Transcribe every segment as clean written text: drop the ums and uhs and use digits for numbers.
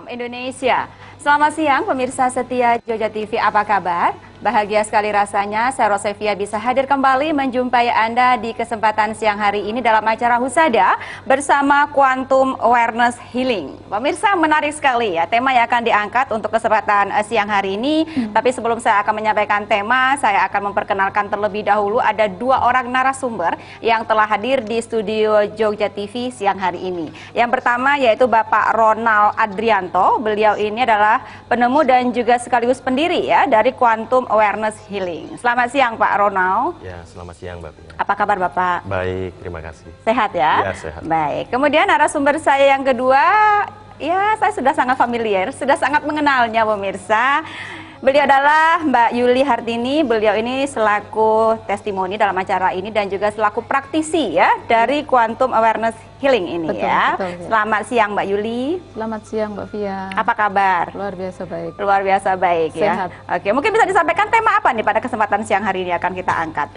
Indonesia. Selamat siang pemirsa setia Jogja TV, apa kabar? Bahagia sekali rasanya saya Rosevia bisa hadir kembali menjumpai Anda di kesempatan siang hari ini dalam acara Husada bersama Quantum Awareness Healing. Pemirsa, menarik sekali ya tema yang akan diangkat untuk kesempatan siang hari ini. Tapi sebelum saya akan menyampaikan tema, saya akan memperkenalkan terlebih dahulu ada dua orang narasumber yang telah hadir di studio Jogja TV siang hari ini. Yang pertama yaitu Bapak Ronald Adrianto. Beliau ini adalah penemu dan juga sekaligus pendiri ya dari Quantum Awareness Healing. Selamat siang Pak Ronald. Ya, selamat siang Mbak Pia. Apa kabar Bapak? Baik, terima kasih. Sehat ya? Ya, sehat. Baik. Kemudian narasumber saya yang kedua, ya saya sudah sangat familiar, sudah sangat mengenalnya pemirsa. Beliau adalah Mbak Yuli Hartini. Beliau ini selaku testimoni dalam acara ini dan juga selaku praktisi ya dari Quantum Awareness Healing ini. Betul, ya. Betul, ya. Selamat siang Mbak Yuli. Selamat siang Mbak Via. Apa kabar? Luar biasa baik. Luar biasa baik. Sehat. Ya. Oke, mungkin bisa disampaikan tema apa nih pada kesempatan siang hari ini akan kita angkat?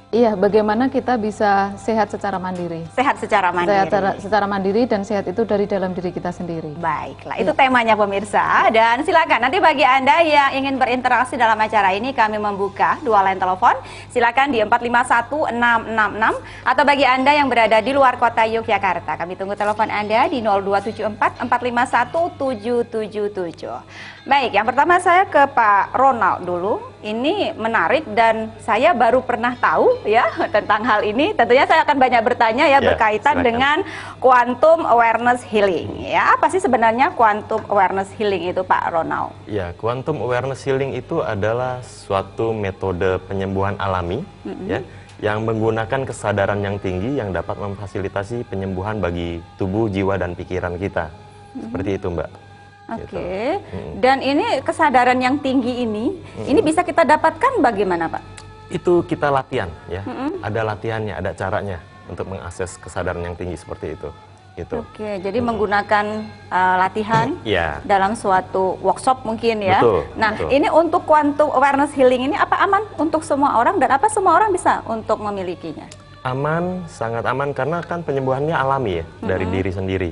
Iya, bagaimana kita bisa sehat secara mandiri. Sehat secara mandiri. Secara mandiri dan sehat itu dari dalam diri kita sendiri. Baiklah, itu temanya pemirsa. Dan silakan nanti bagi Anda yang ingin berinteraksi dalam acara ini, kami membuka dua line telepon. Silakan di 451666 atau bagi Anda yang berada di luar kota Yogyakarta, kami tunggu telepon Anda di 0274 451 777. Baik, yang pertama saya ke Pak Ronald dulu. Ini menarik dan saya baru pernah tahu ya tentang hal ini. Tentunya saya akan banyak bertanya ya berkaitan dengan Quantum Awareness Healing. Ya, apa sih sebenarnya Quantum Awareness Healing itu Pak Ronald? Ya, Quantum Awareness Healing itu adalah suatu metode penyembuhan alami ya yang menggunakan kesadaran yang tinggi yang dapat memfasilitasi penyembuhan bagi tubuh, jiwa dan pikiran kita. Seperti itu, Mbak. Oke. Dan ini kesadaran yang tinggi ini bisa kita dapatkan bagaimana Pak? Itu kita latihan ya. Ada latihannya, ada caranya untuk mengakses kesadaran yang tinggi seperti itu. Gitu. Oke, jadi menggunakan latihan dalam suatu workshop mungkin ya. Betul, nah, betul. Ini untuk Quantum Awareness Healing ini apa aman untuk semua orang dan apa semua orang bisa untuk memilikinya? Aman, sangat aman karena kan penyembuhannya alami ya dari diri sendiri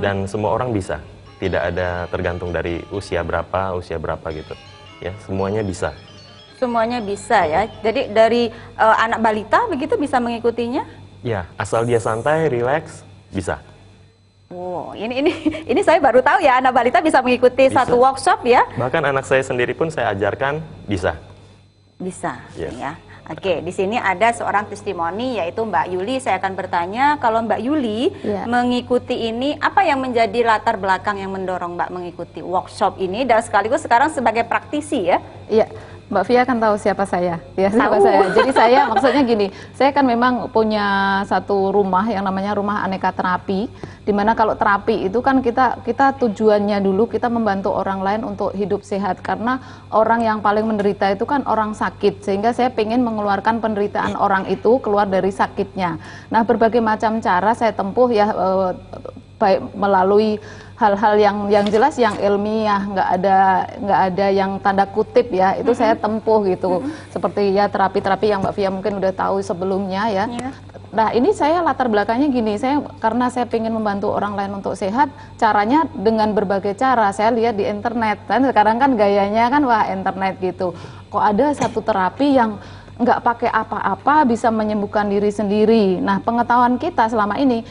dan semua orang bisa. Tidak ada tergantung dari usia berapa gitu. Ya, semuanya bisa. Semuanya bisa ya. Jadi dari anak balita begitu bisa mengikutinya? Ya, asal dia santai, rileks, bisa. Oh, ini saya baru tahu ya anak balita bisa mengikuti satu workshop ya. Bahkan anak saya sendiri pun saya ajarkan bisa. Bisa, ya. Oke, di sini ada seorang testimoni yaitu Mbak Yuli. Saya akan bertanya, kalau Mbak Yuli mengikuti ini, apa yang menjadi latar belakang yang mendorong Mbak mengikuti workshop ini dan sekaligus sekarang sebagai praktisi ya? Iya, Mbak Via kan tahu siapa saya. Ya, siapa saya. Jadi saya maksudnya gini, saya kan memang punya satu rumah yang namanya Rumah Aneka Terapi, di mana kalau terapi itu kan kita tujuannya dulu kita membantu orang lain untuk hidup sehat, karena orang yang paling menderita itu kan orang sakit, sehingga saya ingin mengeluarkan penderitaan orang itu keluar dari sakitnya. Nah, berbagai macam cara saya tempuh ya, baik melalui hal-hal yang jelas, yang ilmiah, nggak ada yang tanda kutip ya, itu saya tempuh gitu. Seperti ya terapi-terapi yang Mbak Via mungkin udah tahu sebelumnya ya. Nah, ini saya latar belakangnya gini, karena saya ingin membantu orang lain untuk sehat, caranya dengan berbagai cara. Saya lihat di internet, dan sekarang kan gayanya kan wah internet gitu. Kok ada satu terapi yang nggak pakai apa-apa bisa menyembuhkan diri sendiri. Nah, pengetahuan kita selama ini,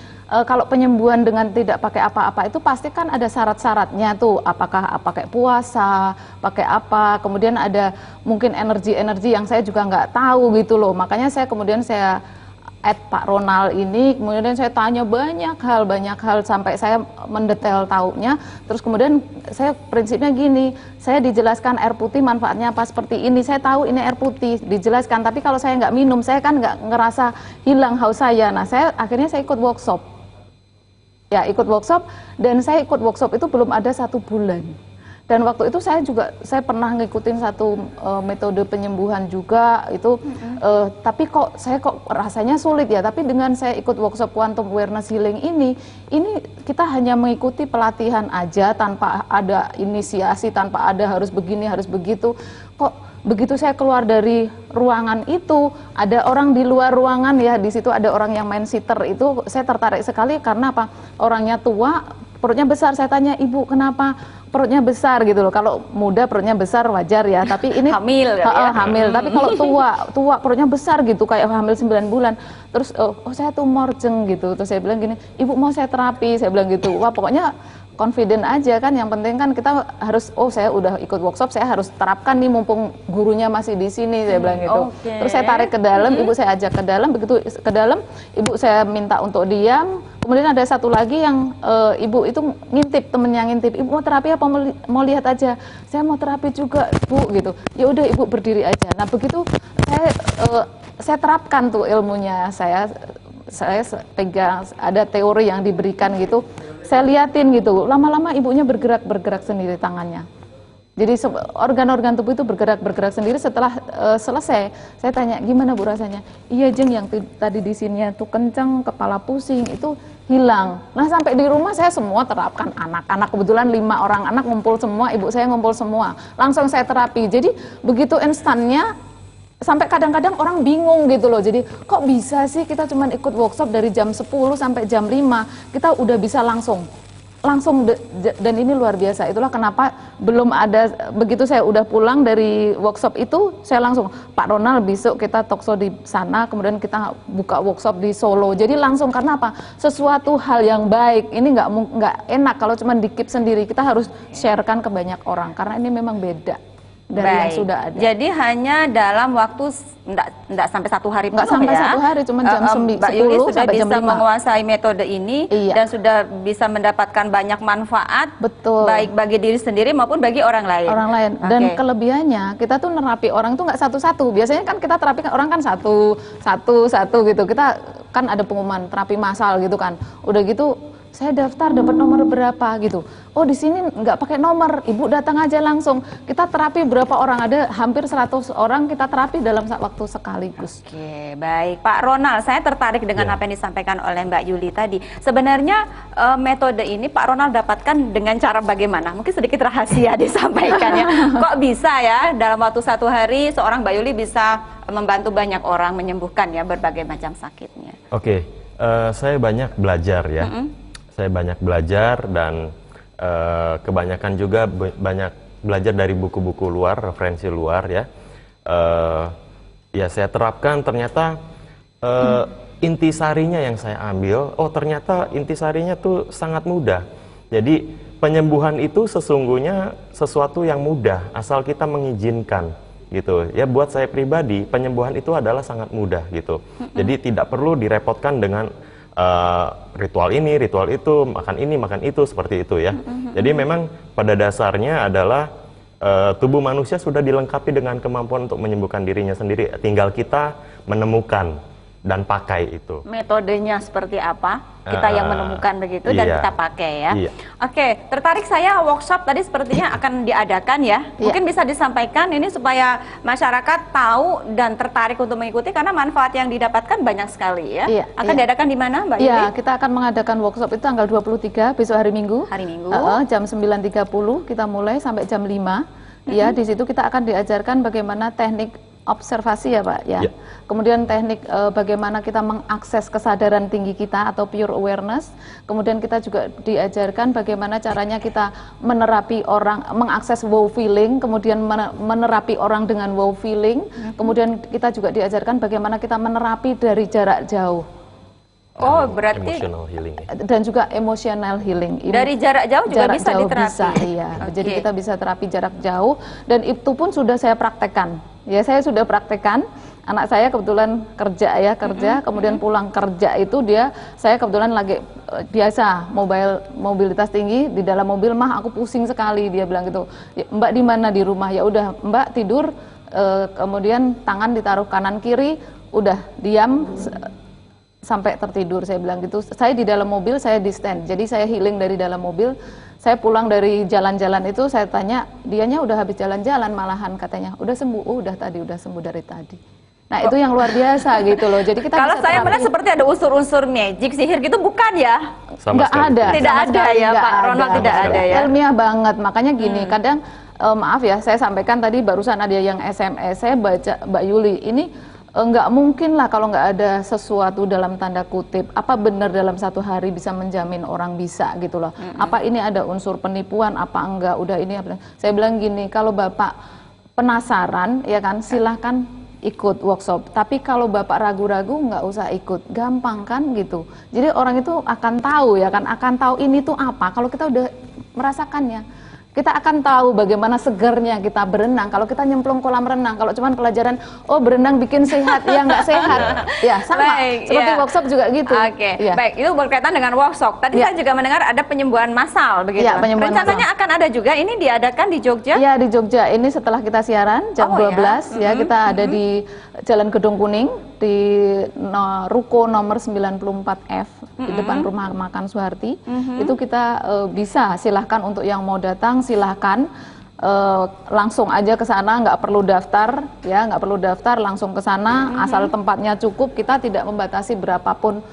kalau penyembuhan dengan tidak pakai apa-apa itu pasti kan ada syarat-syaratnya tuh, apakah pakai puasa, pakai apa, kemudian ada mungkin energi-energi yang saya juga nggak tahu gitu loh. Makanya saya add Pak Ronald ini, kemudian saya tanya banyak hal sampai saya mendetail taunya. Terus kemudian saya prinsipnya gini, saya dijelaskan air putih manfaatnya apa seperti ini, saya tahu ini air putih dijelaskan, tapi kalau saya nggak minum saya kan nggak ngerasa hilang haus saya. Nah, akhirnya saya ikut workshop. Ya, ikut workshop, dan saya ikut workshop itu belum ada 1 bulan. Dan waktu itu saya pernah ngikutin satu metode penyembuhan juga itu, tapi saya kok rasanya sulit ya. Tapi dengan saya ikut workshop Quantum Awareness Healing ini kita hanya mengikuti pelatihan aja tanpa ada inisiasi, tanpa ada harus begini harus begitu. Kok begitu saya keluar dari ruangan itu, ada orang di luar ruangan ya, di situ ada orang yang main sitter itu, saya tertarik sekali karena apa? Orangnya tua, perutnya besar. Saya tanya, Ibu kenapa perutnya besar gitu loh. Kalau muda perutnya besar wajar ya, tapi ini hamil ya? Hamil. Tapi kalau tua perutnya besar gitu kayak hamil 9 bulan. Terus saya tumor jeng gitu. Terus saya bilang gini, Ibu mau saya terapi? Saya bilang gitu. Wah, pokoknya confident aja kan, yang penting kan kita harus, saya udah ikut workshop, saya harus terapkan nih mumpung gurunya masih di sini, saya bilang gitu. Terus saya tarik ke dalam, ibu saya ajak ke dalam, begitu ke dalam, ibu saya minta untuk diam. Kemudian ada satu lagi yang ibu itu ngintip, temennya ngintip, Ibu mau terapi apa mau lihat aja? Saya mau terapi juga, Bu, gitu. Ya udah Ibu berdiri aja. Nah begitu saya terapkan tuh ilmunya, saya pegang, ada teori yang diberikan gitu, saya liatin gitu, lama-lama ibunya bergerak sendiri tangannya. Jadi organ-organ tubuh itu bergerak sendiri. Setelah selesai, saya tanya, gimana Bu rasanya? Iya Jeng, yang tadi di sini tuh kenceng, kepala pusing, itu hilang. Nah sampai di rumah saya semua terapkan, anak-anak kebetulan 5 orang anak ngumpul semua, ibu saya ngumpul semua, langsung saya terapi. Jadi begitu instannya, sampai kadang-kadang orang bingung gitu loh. Jadi kok bisa sih kita cuma ikut workshop dari jam 10 sampai jam 5 kita udah bisa langsung dan ini luar biasa. Itulah kenapa belum ada, begitu saya udah pulang dari workshop itu saya langsung, Pak Ronald besok kita talkshow di sana, kemudian kita buka workshop di Solo. Jadi langsung, karena apa? Sesuatu hal yang baik ini nggak enak kalau cuma di keep sendiri. Kita harus sharekan ke banyak orang karena ini memang beda dari yang sudah ada. Jadi hanya dalam waktu enggak sampai 1 hari penuh, nggak sampai ya? 1 hari, cuma jam 10 Mbak Yuli sudah sampai bisa jam 5. menguasai metode ini, dan sudah bisa mendapatkan banyak manfaat, betul, baik bagi diri sendiri maupun bagi orang lain. Dan kelebihannya kita tuh nerapi orang tuh nggak satu-satu. Biasanya kan kita terapi orang kan satu gitu. Kita kan ada pengumuman terapi massal gitu kan. Udah gitu saya daftar dapat nomor berapa gitu. Oh di sini nggak pakai nomor, ibu datang aja langsung. Kita terapi berapa orang, ada hampir 100 orang kita terapi dalam waktu sekaligus. Oke, baik Pak Ronald, saya tertarik dengan apa yang disampaikan oleh Mbak Yuli tadi. Sebenarnya metode ini Pak Ronald dapatkan dengan cara bagaimana? Mungkin sedikit rahasia disampaikannya. Kok bisa ya dalam waktu 1 hari seorang Mbak Yuli bisa membantu banyak orang menyembuhkan ya berbagai macam sakitnya? Oke, saya banyak belajar ya. Saya banyak belajar dan kebanyakan juga banyak belajar dari buku-buku luar, referensi luar ya. Ya saya terapkan, ternyata intisarinya yang saya ambil, ternyata intisarinya tuh sangat mudah. Jadi penyembuhan itu sesungguhnya sesuatu yang mudah asal kita mengizinkan gitu ya. Buat saya pribadi penyembuhan itu adalah sangat mudah gitu. Jadi tidak perlu direpotkan dengan ritual ini, ritual itu, makan ini, makan itu, seperti itu ya. Jadi memang pada dasarnya adalah tubuh manusia sudah dilengkapi dengan kemampuan untuk menyembuhkan dirinya sendiri. Tinggal kita menemukan dan pakai itu. Metodenya seperti apa? Kita yang menemukan begitu dan kita pakai ya. Oke, tertarik saya workshop tadi sepertinya akan diadakan ya. Mungkin bisa disampaikan ini supaya masyarakat tahu dan tertarik untuk mengikuti karena manfaat yang didapatkan banyak sekali ya. Akan diadakan di mana Mbak Yuli? Iya, kita akan mengadakan workshop itu tanggal 23 besok hari Minggu. Hari Minggu. Jam 9.30 kita mulai sampai jam 5. Ya, di situ kita akan diajarkan bagaimana teknik observasi ya Pak ya. Kemudian teknik bagaimana kita mengakses kesadaran tinggi kita atau pure awareness. Kemudian kita juga diajarkan bagaimana caranya kita menerapi orang, mengakses wow feeling, kemudian menerapi orang dengan wow feeling. Kemudian kita juga diajarkan bagaimana kita menerapi dari jarak jauh. Oh, berarti emotional healing ya? Dan juga emotional healing. Dari jarak jauh juga bisa diterapi. Bisa, iya. Jadi kita bisa terapi jarak jauh dan itu pun sudah saya praktekkan. Ya, saya sudah praktekkan. Anak saya kebetulan kerja, kemudian pulang kerja itu saya kebetulan lagi biasa mobilitas tinggi di dalam mobil, mah aku pusing sekali, dia bilang gitu. Mbak di mana di rumah? Ya udah, Mbak tidur, kemudian tangan ditaruh kanan kiri, udah diam sampai tertidur, saya bilang gitu. Saya di dalam mobil, saya di stand, jadi saya healing dari dalam mobil. Saya pulang dari jalan-jalan itu, saya tanya, dianya udah habis jalan-jalan malahan katanya, udah sembuh, udah sembuh dari tadi. Nah itu yang luar biasa gitu loh. Jadi kita kalau saya melihat seperti ada unsur-unsur magic, sihir gitu, bukan ya? Nggak ada. Tidak ada ya Pak Ronald, tidak ada ya? Ilmiah banget, makanya gini, kadang maaf ya, saya sampaikan tadi barusan ada yang SMS, saya baca Mbak Yuli, ini nggak mungkin lah kalau nggak ada sesuatu dalam tanda kutip. Apa benar dalam satu hari bisa menjamin orang bisa gitu loh. Apa ini ada unsur penipuan, apa enggak, udah ini apa. Saya bilang gini, kalau Bapak penasaran ya kan, silahkan ikut workshop. Tapi kalau Bapak ragu-ragu nggak usah ikut, gampang kan gitu. Jadi orang itu akan tahu ya kan, akan tahu ini tuh apa. Kalau kita udah merasakannya, kita akan tahu bagaimana segernya kita berenang. Kalau kita nyemplung kolam renang, kalau cuman pelajaran, oh berenang bikin sehat, ya nggak sehat. Ya sama, Baik, seperti ya. workshop juga gitu. Oke, Ya. baik, itu berkaitan dengan workshop. Tadi Ya. saya juga mendengar ada penyembuhan massal begitu. Ya, penyembuhan Rencananya akan ada juga, ini diadakan di Jogja? Ya, di Jogja. Ini setelah kita siaran jam Oh, ya. 12 ya, kita ada di Jalan Gedung Kuning di ruko nomor 94F di depan rumah makan Suharti. Itu kita bisa, silahkan untuk yang mau datang silahkan langsung aja ke sana, nggak perlu daftar ya, nggak perlu daftar, langsung ke sana asal tempatnya cukup. Kita tidak membatasi berapapun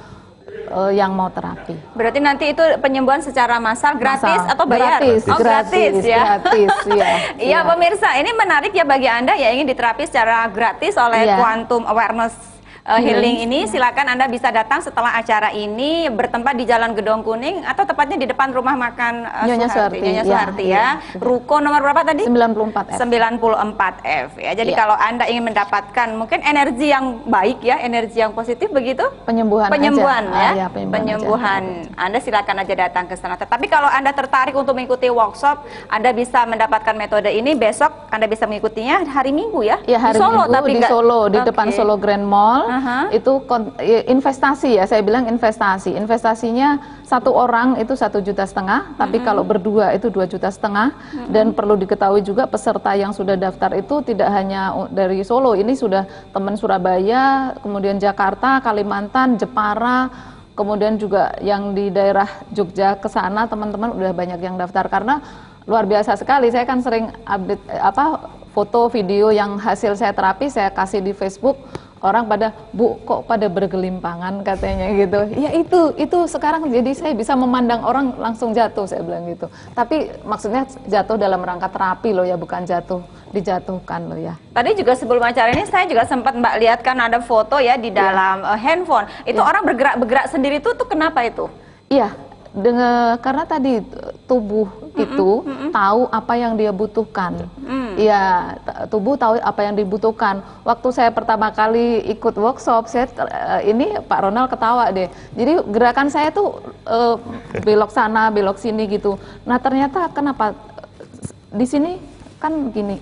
yang mau terapi. Berarti nanti itu penyembuhan secara massal gratis Massal. atau bayar? Gratis, Oh, gratis ya. gratis, ya. Iya, pemirsa, ini menarik ya bagi Anda yang ingin diterapi secara gratis oleh Iya. Quantum Awareness Healing ini. Silakan Anda bisa datang setelah acara ini, bertempat di Jalan Gedong Kuning atau tepatnya di depan rumah makan Nyonya Suharti. Nyonya Ya, Suharti ya. iya. Ruko nomor berapa tadi? 94F. 94F ya. Jadi Iya. kalau Anda ingin mendapatkan mungkin energi yang baik ya, energi yang positif begitu? Penyembuhan Penyembuhan aja. ya. Ya, penyembuhan. Anda silakan aja datang ke sana. Tapi kalau Anda tertarik untuk mengikuti workshop, Anda bisa mendapatkan metode ini besok. Anda bisa mengikutinya hari Minggu ya? Ya, hari di Solo, Minggu tapi di nggak- Solo, di Oke. depan Solo Grand Mall. Itu investasi ya, saya bilang investasi. Investasinya satu orang itu 1,5 juta, tapi kalau berdua itu 2,5 juta. Dan perlu diketahui juga peserta yang sudah daftar itu tidak hanya dari Solo, ini sudah teman Surabaya, kemudian Jakarta, Kalimantan, Jepara, kemudian juga yang di daerah Jogja ke sana teman-teman udah banyak yang daftar karena luar biasa sekali. Saya kan sering update foto video yang hasil saya terapi saya kasih di Facebook. Orang pada, Bu, kok pada bergelimpangan katanya gitu. Ya itu sekarang jadi saya bisa memandang orang langsung jatuh, saya bilang gitu. Tapi maksudnya jatuh dalam rangka terapi loh ya, bukan dijatuhkan loh ya. Tadi juga sebelum acara ini saya juga sempat Mbak lihat kan ada foto ya di dalam handphone. Itu orang bergerak-bergerak sendiri tuh kenapa itu? Iya, karena tadi tubuh itu tahu apa yang dia butuhkan. Iya, tubuh tahu apa yang dibutuhkan. Waktu saya pertama kali ikut workshop, ini Pak Ronald ketawa deh. Jadi gerakan saya tuh belok sana, belok sini gitu. Nah ternyata kenapa di sini kan gini.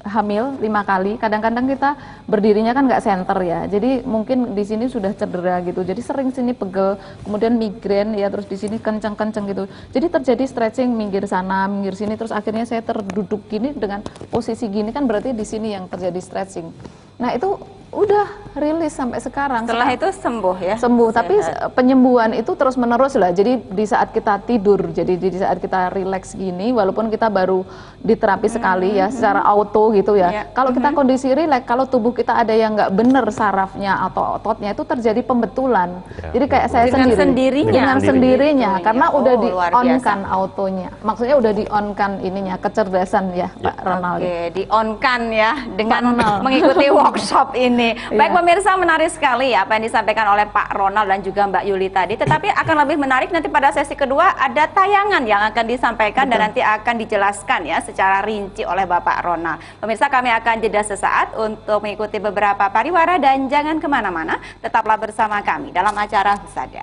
Hamil 5 kali, kadang-kadang kita berdirinya kan nggak center ya, jadi mungkin di sini sudah cedera gitu, jadi sering sini pegel, kemudian migrain ya, terus di sini kenceng-kenceng gitu, jadi terjadi stretching minggir sana, minggir sini, terus akhirnya saya terduduk gini dengan posisi gini kan berarti di sini yang terjadi stretching. Nah itu udah rilis sampai sekarang. Setelah itu sembuh ya? Sembuh, tapi penyembuhan itu terus menerus lah. Jadi di saat kita tidur, jadi di saat kita rileks gini, walaupun kita baru diterapi sekali ya, secara auto gitu ya. Kalau kita kondisi rileks, kalau tubuh kita ada yang nggak bener sarafnya atau ototnya itu terjadi pembetulan. Jadi kayak saya Dengan sendiri, sendirinya? dengan sendirinya, karena udah di luar on biasa. kan autonya. Maksudnya udah di on kan ininya, kecerdasan ya Pak Ronald. Oke, di on kan ya dengan Ronald. mengikuti workshop ini. Baik pemirsa, menarik sekali ya apa yang disampaikan oleh Pak Ronald dan juga Mbak Yuli tadi. Tetapi akan lebih menarik nanti pada sesi kedua ada tayangan yang akan disampaikan dan nanti akan dijelaskan ya secara rinci oleh Bapak Ronald. Pemirsa, kami akan jeda sesaat untuk mengikuti beberapa pariwara dan jangan kemana-mana. Tetaplah bersama kami dalam acara Husada.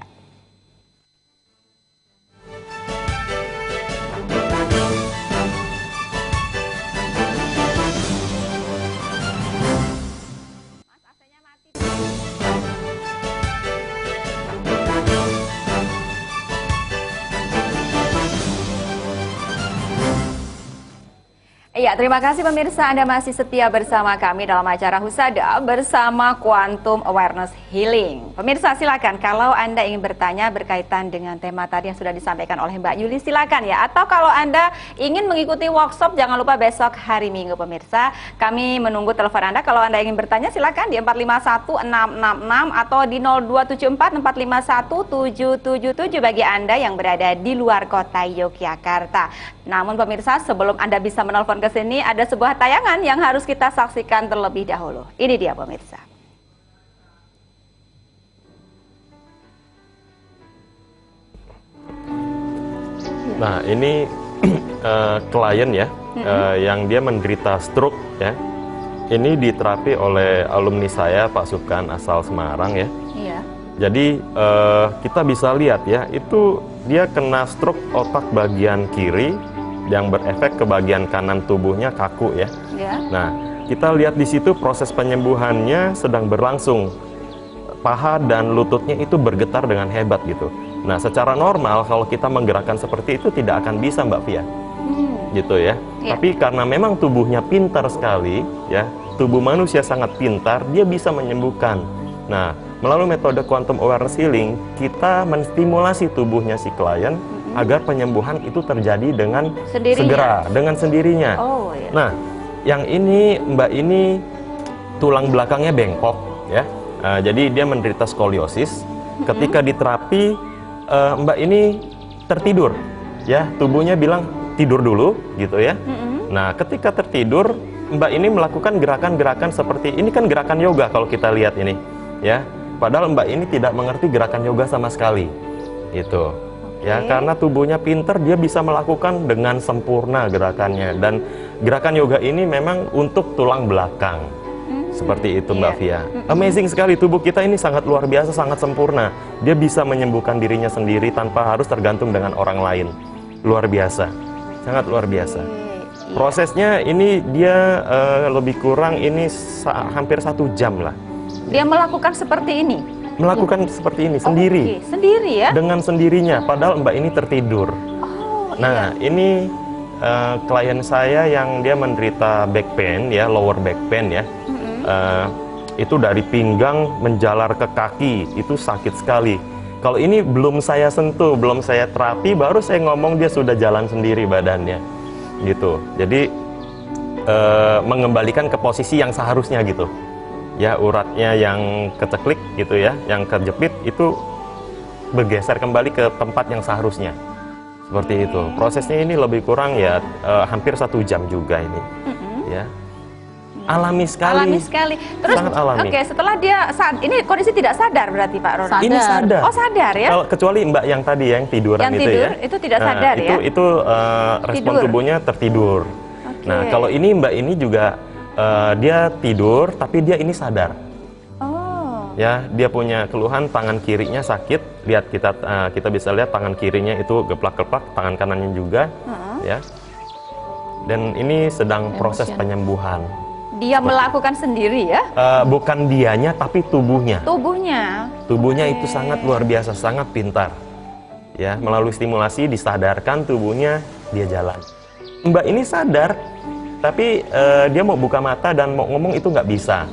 Iya, terima kasih pemirsa, Anda masih setia bersama kami dalam acara Husada bersama Quantum Awareness Healing. Pemirsa silakan kalau Anda ingin bertanya berkaitan dengan tema tadi yang sudah disampaikan oleh Mbak Yuli, silakan ya. Atau kalau Anda ingin mengikuti workshop, jangan lupa besok hari Minggu pemirsa. Kami menunggu telepon Anda. Kalau Anda ingin bertanya silakan di 451666 atau di 0274 451 777 bagi Anda yang berada di luar kota Yogyakarta. Namun pemirsa, sebelum Anda bisa menelpon ke sini, ada sebuah tayangan yang harus kita saksikan terlebih dahulu. Ini dia pemirsa. Nah, ini klien ya, yang dia menderita stroke ya. Ini diterapi oleh alumni saya, Pak Subkan, asal Semarang ya. Iya. Jadi kita bisa lihat ya, itu dia kena stroke otak bagian kiri yang berefek ke bagian kanan tubuhnya kaku ya. Iya. Nah, kita lihat di situ proses penyembuhannya sedang berlangsung. Paha dan lututnya itu bergetar dengan hebat gitu. Nah, secara normal kalau kita menggerakkan seperti itu tidak akan bisa, Mbak Fia. Gitu ya. Iya. Tapi karena memang tubuhnya pintar sekali ya, tubuh manusia sangat pintar, dia bisa menyembuhkan. Nah, melalui metode quantum awareness healing, kita menstimulasi tubuhnya si klien agar penyembuhan itu terjadi dengan segera, dengan sendirinya. Oh, iya. Nah, yang ini Mbak ini tulang belakangnya bengkok ya. Jadi dia menderita skoliosis. Ketika diterapi, Mbak ini tertidur ya, tubuhnya bilang tidur dulu gitu ya. Nah, ketika tertidur, Mbak ini melakukan gerakan-gerakan seperti ini, kan gerakan yoga kalau kita lihat ini ya. Padahal Mbak ini tidak mengerti gerakan yoga sama sekali. Itu. Ya, karena tubuhnya pinter, dia bisa melakukan dengan sempurna gerakannya. Dan gerakan yoga ini memang untuk tulang belakang. Seperti itu Mbak Fia. Amazing sekali, tubuh kita ini sangat luar biasa, sangat sempurna. Dia bisa menyembuhkan dirinya sendiri tanpa harus tergantung dengan orang lain. Luar biasa. Sangat luar biasa. Prosesnya ini dia lebih kurang ini hampir 1 jam lah. Dia melakukan seperti ini? Melakukan seperti ini sendiri. Sendiri ya? Dengan sendirinya, padahal Mbak ini tertidur. Nah, ini klien saya yang dia menderita back pain ya, lower back pain ya. Itu dari pinggang menjalar ke kaki, itu sakit sekali. Kalau ini belum saya sentuh, belum saya terapi, baru saya ngomong dia sudah jalan sendiri badannya. Gitu. Jadi mengembalikan ke posisi yang seharusnya gitu. Ya, uratnya yang keceklik gitu ya, yang kejepit itu bergeser kembali ke tempat yang seharusnya. Seperti itu. Prosesnya ini lebih kurang ya hampir 1 jam juga ini. Ya. Alami sekali. Alami sekali. Terus, sangat alami. Oke, setelah dia ini kondisi tidak sadar berarti Pak Ronald? Ini sadar. Oh, sadar ya? Kalau kecuali Mbak yang tadi yang tiduran yang itu tidur, ya. itu tidak sadar ya? Itu respon tubuhnya tertidur. Nah, kalau ini Mbak ini juga dia tidur, tapi dia ini sadar. Oh. Ya, dia punya keluhan tangan kirinya sakit. Lihat kita bisa lihat tangan kirinya itu geplak-geplak, tangan kanannya juga. Ya. Dan ini sedang proses penyembuhan. Dia melakukan sendiri ya? Bukan dianya, tapi tubuhnya. Tubuhnya itu sangat luar biasa, sangat pintar. Ya, melalui stimulasi disadarkan tubuhnya, dia jalan. Mbak ini sadar, tapi dia mau buka mata dan mau ngomong itu nggak bisa.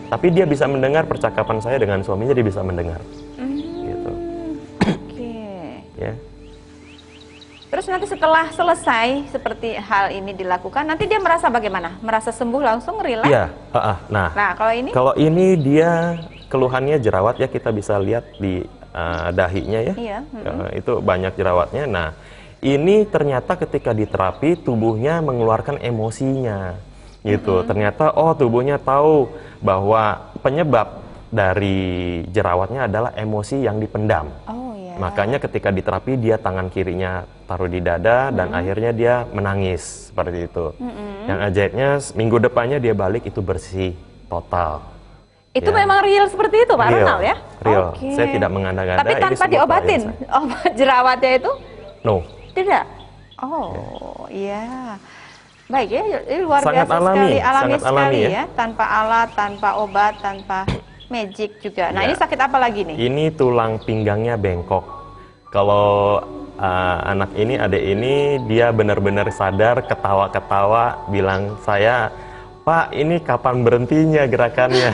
Tapi dia bisa mendengar percakapan saya dengan suaminya, dia bisa mendengar. Gitu. Ya. Terus nanti setelah selesai seperti hal ini dilakukan, nanti dia merasa bagaimana? Merasa sembuh langsung, relax? Iya. Nah, kalau ini? Kalau ini dia keluhannya jerawat ya, kita bisa lihat di dahinya ya. Iya. Itu banyak jerawatnya. Nah, ini ternyata ketika diterapi tubuhnya mengeluarkan emosinya. Gitu. Ternyata tubuhnya tahu bahwa penyebab dari jerawatnya adalah emosi yang dipendam. Makanya ketika diterapi dia tangan kirinya taruh di dada dan akhirnya dia menangis seperti itu. Yang ajaibnya minggu depannya dia balik itu bersih total. Itu memang real seperti itu Pak Ronald ya? Real. Saya tidak mengada-ngada. Tapi tanpa diobatin obat jerawatnya itu? No. Tidak. Oh iya. Baik ya, ini luar sangat biasa sekali, alami sekali ya. Tanpa alat, tanpa obat, tanpa magic juga. Nah, ini sakit apa lagi nih? Ini tulang pinggangnya bengkok. Kalau anak ini, adik ini, dia benar-benar sadar, ketawa-ketawa, bilang saya, Pak, ini kapan berhentinya gerakannya?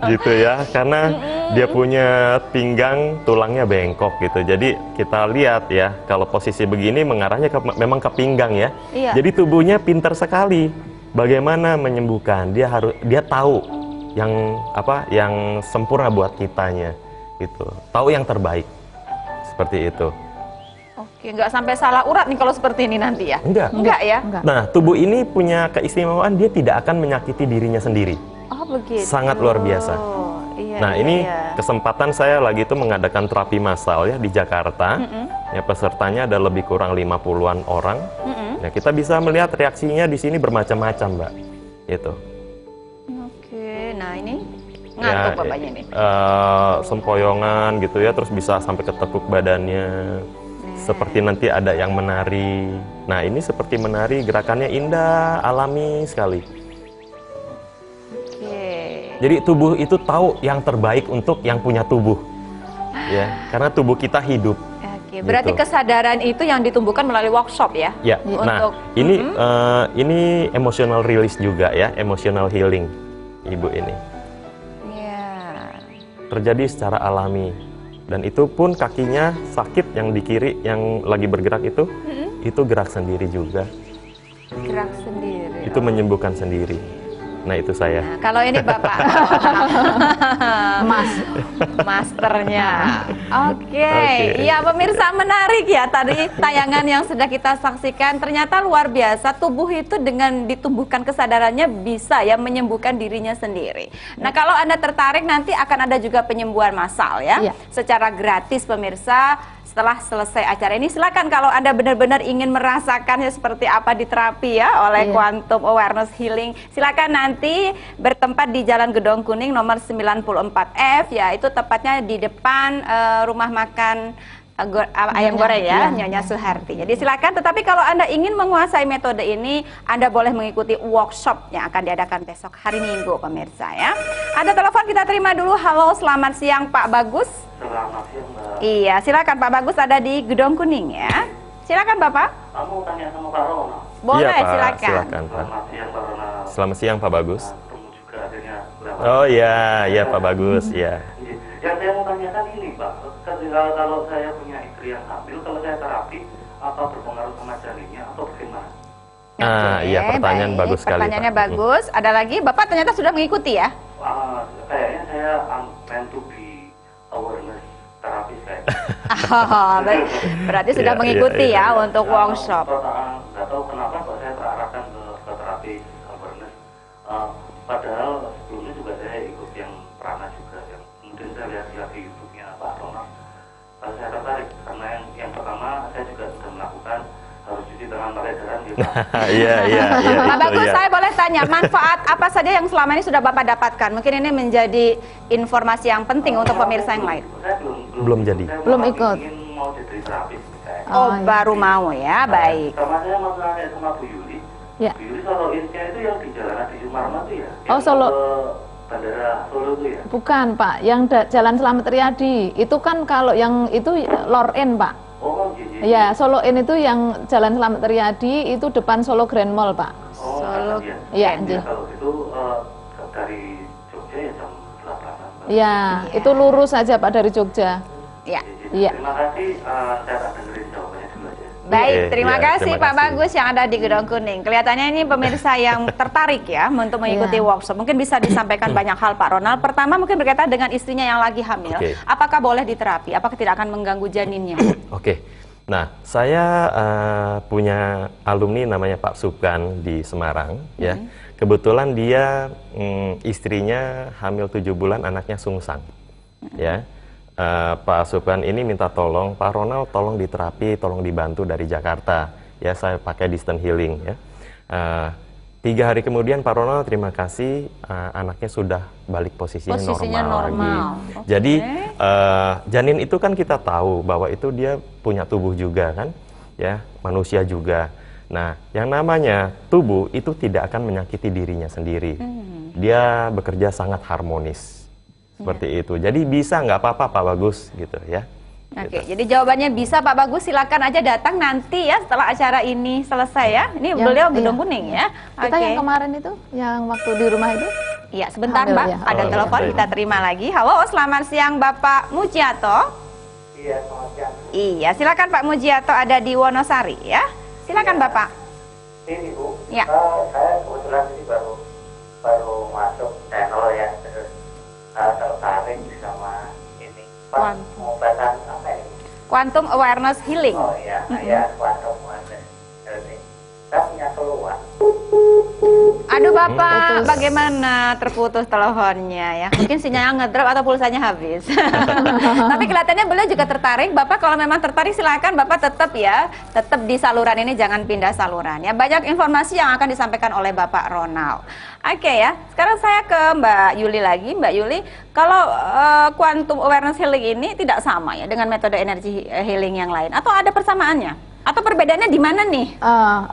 Gitu ya, karena dia punya pinggang, tulangnya bengkok gitu. Jadi kita lihat ya, kalau posisi begini mengarahnya memang ke pinggang ya. Iya. Jadi tubuhnya pintar sekali. Bagaimana menyembuhkan? Dia tahu yang sempurna buat kitanya gitu, tahu yang terbaik seperti itu. Oke, nggak sampai salah urat nih kalau seperti ini nanti ya? Enggak ya? Nah, tubuh ini punya keistimewaan, dia tidak akan menyakiti dirinya sendiri. Oh begitu. Sangat luar biasa. Iya, Nah, iya, ini iya. kesempatan saya lagi itu mengadakan terapi massal ya di Jakarta. Ya, pesertanya ada lebih kurang 50-an orang. Ya, kita bisa melihat reaksinya di sini bermacam-macam, Mbak. Gitu. Oke, nah ini ngantuk bapaknya nih. Sempoyongan gitu ya, terus bisa sampai ketekuk badannya. Seperti nanti ada yang menari. Nah, ini seperti menari, gerakannya indah, alami sekali. Oke. Jadi tubuh itu tahu yang terbaik untuk yang punya tubuh. Ya, karena tubuh kita hidup. Oke, berarti Gitu. kesadaran itu yang ditumbuhkan melalui workshop ya? Ya, nah ini emotional release juga ya, emotional healing ibu ini. Iya. Terjadi secara alami. Dan itu pun kakinya sakit yang di kiri yang lagi bergerak itu gerak sendiri juga. Gerak sendiri. Itu menyembuhkan sendiri. Nah, itu saya. Nah, kalau ini Bapak Mas. masternya. Oke, iya pemirsa, menarik ya tadi tayangan yang sudah kita saksikan. Ternyata luar biasa, tubuh itu dengan ditumbuhkan kesadarannya bisa ya menyembuhkan dirinya sendiri. Nah, kalau Anda tertarik nanti akan ada juga penyembuhan massal ya, Iya. secara gratis pemirsa. Setelah selesai acara ini, silakan kalau Anda benar-benar ingin merasakannya seperti apa di terapi ya oleh Iya. Quantum Awareness Healing, silakan nanti bertempat di Jalan Gedong Kuning nomor 94F, ya itu tepatnya di depan rumah makan ayam goreng ya, Iya. Nyonya Suharti. Jadi silakan, tetapi kalau Anda ingin menguasai metode ini, Anda boleh mengikuti workshop yang akan diadakan besok hari Minggu pemirsa ya. Ada telepon, kita terima dulu. Halo, selamat siang Pak Bagus. Selamat siang, Mbak. Iya, silakan Pak Bagus, ada di Gedong Kuning ya. Silakan Bapak. Kamu tanya sama Pak Rona. Boleh, Iya, Pak. silakan. Silakan, Pak. Selamat siang, Pak Rona. Selamat siang, Pak Bagus. Ketemu juga akhirnya. Lewat. Oh iya, iya Pak Bagus, ya. Iya. Yang saya mau tanyakan ini, Pak. Kalau saya punya istri yang hamil, kalau saya terapi, apa berpengaruh sama janinnya atau bagaimana? Iya, pertanyaan baik. bagus sekali, Pertanyaannya Pak. bagus. Ada lagi, Bapak ternyata sudah mengikuti ya? Kayaknya saya meant to be awareness terapis kayak. Oh, berarti sudah Iya, mengikuti iya, ya iya. untuk workshop. Nggak tahu kenapa kok saya terarahkan ke terapi awareness. Padahal sebelumnya juga saya ikut yang prana juga, yang mungkin saya lihat di YouTube-nya Pak Ronald. Saya tertarik karena yang pertama saya juga sudah melakukan harus cuci tangan pakai garam gitu. Pak. Iya, iya, iya. Pak itu, Bagus, ya. saya boleh tanya, manfaat apa saja yang selama ini sudah Bapak dapatkan? Mungkin ini menjadi informasi yang penting untuk pemirsa yang lain. Saya Belum jadi. saya Belum masih ikut. ingin mau jadi terapis kayak. Oh, iya. baru mau ya, baik. Sama saya mau tanya sama Bu Yuli. Ya. Bu Yuli Solo Insia itu yang di Jalan Adi Sumarmo itu ya? Oh, Yang Solo. ke Bandara Solo itu ya? Bukan, Pak. Yang Jalan Slamet Riyadi. Itu kan kalau yang itu Lor N, Pak. Oh, iya. Ya, Solo N itu yang Jalan Slamet Riyadi itu depan Solo Grand Mall, Pak. Oh, Solo. iya. Iya, Oke. nggih. Kalau itu dari Jogja ya jam 8-an. Mbak. Ya, itu lurus saja Pak dari Jogja. Ya. Iya. Terima kasih, saya tak dengerin jawabannya dulu aja. Baik, Oke, terima iya, kasih terima Pak kasih. Bagus yang ada di Gedong Kuning. Kelihatannya ini pemirsa yang tertarik ya untuk mengikuti Iya. workshop. Mungkin bisa disampaikan banyak hal Pak Ronald. Pertama mungkin berkaitan dengan istrinya yang lagi hamil. Oke. Apakah boleh diterapi? Apakah tidak akan mengganggu janinnya? Oke. Nah, saya punya alumni namanya Pak Subkan di Semarang, ya. Kebetulan dia istrinya hamil 7 bulan, anaknya sungsang, ya. Pak Subkan ini minta tolong, Pak Ronald tolong diterapi, tolong dibantu dari Jakarta, ya. Saya pakai distance healing, ya. 3 hari kemudian Pak Ronald terima kasih, anaknya sudah balik posisinya normal lagi. Oke. Jadi janin itu kan kita tahu bahwa itu dia punya tubuh juga kan, ya, manusia juga. Nah, yang namanya tubuh itu tidak akan menyakiti dirinya sendiri. Dia bekerja sangat harmonis, seperti itu. Jadi bisa nggak apa-apa Pak Bagus gitu ya. Oke, jadi jawabannya bisa Pak Bagus, silakan aja datang nanti ya setelah acara ini selesai ya. Ini Yang- beliau iya. Gedong Kuning ya. Kita Oke. yang kemarin itu, yang waktu di rumah itu. Iya, sebentar Hamil Mbak, ya. ada Oh, telepon iya. kita terima lagi. Halo, selamat siang Bapak Mujiato. Iya, selamat siang. Iya, silakan Pak Mujiato, ada di Wonosari ya. Silakan Iya. Bapak. Ini Bu, Ya. saya kebetulan ini baru masuk channel ya, terus tertarik sama ini. Wan. Pengobatan apa ini? Quantum Awareness Healing. Oh iya, ya, kuantum awareness. Saya punya keluhan. Aduh Bapak, Putus. bagaimana terputus teleponnya ya? Mungkin sinyalnya ngedrop atau pulsanya habis. Tapi kelihatannya beliau juga tertarik. Bapak kalau memang tertarik silakan Bapak tetap di saluran ini, jangan pindah saluran ya. Banyak informasi yang akan disampaikan oleh Bapak Ronald. Oke ya, sekarang saya ke Mbak Yuli lagi. Mbak Yuli, kalau quantum awareness healing ini tidak sama ya dengan metode energi healing yang lain, atau ada persamaannya? Atau perbedaannya di mana nih?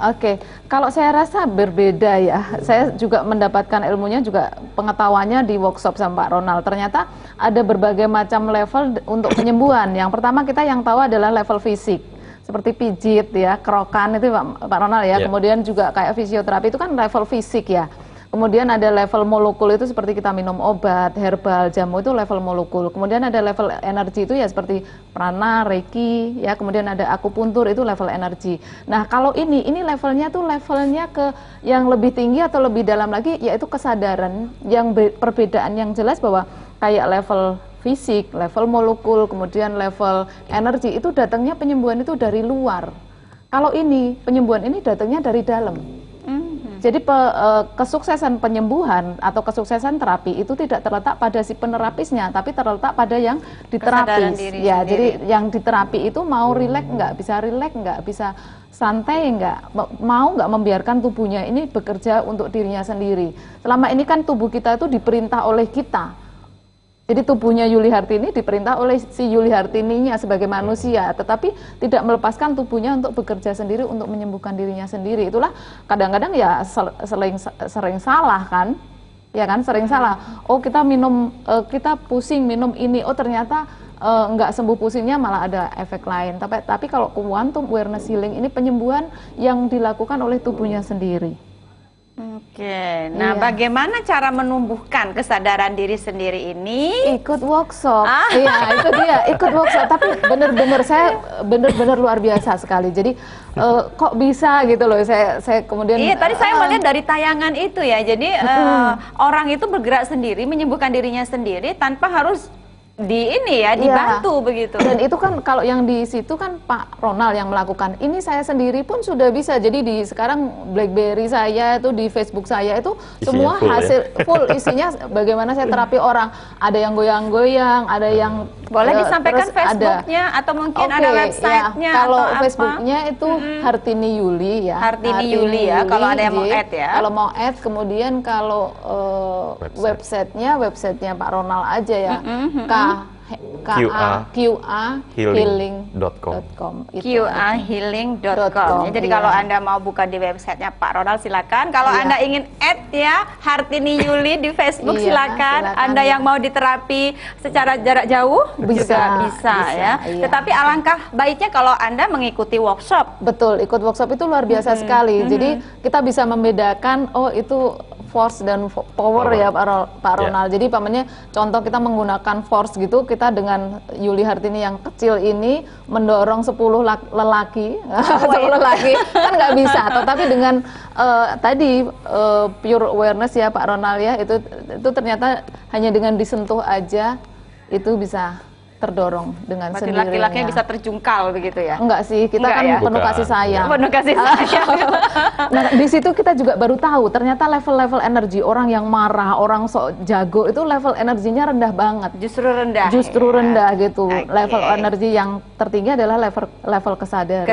Oke. Kalau saya rasa berbeda ya. Saya juga mendapatkan ilmunya juga pengetahuannya di workshop sama Pak Ronald. Ternyata ada berbagai macam level untuk penyembuhan. Yang pertama kita yang tahu adalah level fisik. Seperti pijit ya, kerokan itu Pak Ronald ya. Kemudian juga kayak fisioterapi itu kan level fisik ya. Kemudian ada level molekul itu seperti kita minum obat, herbal, jamu itu level molekul. Kemudian ada level energi itu ya seperti prana, reiki, ya. Kemudian ada akupuntur itu level energi. Nah kalau ini levelnya tuh levelnya ke yang lebih tinggi atau lebih dalam lagi, yaitu kesadaran. Yang perbedaan yang jelas bahwa kayak level fisik, level molekul, kemudian level energi itu datangnya penyembuhan itu dari luar. Kalau ini penyembuhan ini datangnya dari dalam. Jadi kesuksesan penyembuhan atau kesuksesan terapi itu tidak terletak pada si penerapisnya, tapi terletak pada yang diterapis. Ya, jadi yang diterapi itu mau rileks nggak, bisa santai nggak, mau nggak membiarkan tubuhnya ini bekerja untuk dirinya sendiri. Selama ini kan tubuh kita itu diperintah oleh kita. Jadi tubuhnya Yuli Hartini diperintah oleh si Yuli Hartininya sebagai manusia, tetapi tidak melepaskan tubuhnya untuk bekerja sendiri, untuk menyembuhkan dirinya sendiri. Itulah kadang-kadang ya sering salah kan, ya kan, sering salah. Oh kita kita pusing minum ini, oh ternyata nggak sembuh pusingnya, malah ada efek lain. Tapi kalau quantum awareness healing ini penyembuhan yang dilakukan oleh tubuhnya sendiri. Oke, nah bagaimana cara menumbuhkan kesadaran diri sendiri ini? Ikut workshop, iya itu dia, ikut workshop. Tapi benar-benar saya benar-benar luar biasa sekali. Jadi kok bisa gitu loh, saya kemudian. Iya, tadi saya melihat dari tayangan itu ya. Jadi orang itu bergerak sendiri, menyembuhkan dirinya sendiri tanpa harus dibantu begitu. Dan itu kan kalau yang di situ kan Pak Ronald yang melakukan. Ini saya sendiri pun sudah bisa. Jadi sekarang BlackBerry saya itu, di Facebook saya itu isinya semua hasil full isinya bagaimana saya terapi orang. Ada yang goyang-goyang, ada yang boleh disampaikan Facebooknya atau mungkin ada websitenya. Ya, kalau Facebooknya itu Hartini Yuli ya. Hartini Yuli ya. Kalau ada yang mau add ya. Kalau mau add, kemudian kalau websitenya Pak Ronald aja ya. QAhealing.com. QAhealing.com. Jadi kalau Anda mau buka di websitenya Pak Ronald silakan. Kalau Anda ingin add ya Hartini Yuli di Facebook silakan. Anda yang mau diterapi secara jarak jauh juga bisa ya. Tetapi alangkah baiknya kalau Anda mengikuti workshop. Betul, ikut workshop itu luar biasa sekali. Jadi kita bisa membedakan, oh itu force dan power ya Pak Ronald. Jadi pamannya contoh kita menggunakan force gitu, kita dengan Yuli Hartini yang kecil ini mendorong 10 lelaki, 10 lelaki kan nggak bisa. Tetapi dengan pure awareness ya Pak Ronald ya, itu ternyata hanya dengan disentuh aja itu bisa terdorong dengan sendirinya. Laki-lakinya bisa terjungkal begitu ya? Enggak sih, kita kan penuh kasih sayang. Penuh kasih sayang. Nah, di situ kita juga baru tahu ternyata level-level energi orang yang marah, orang sok jago itu level energinya rendah banget. Justru rendah. Justru rendah gitu. Level energi yang tertinggi adalah level kesadaran.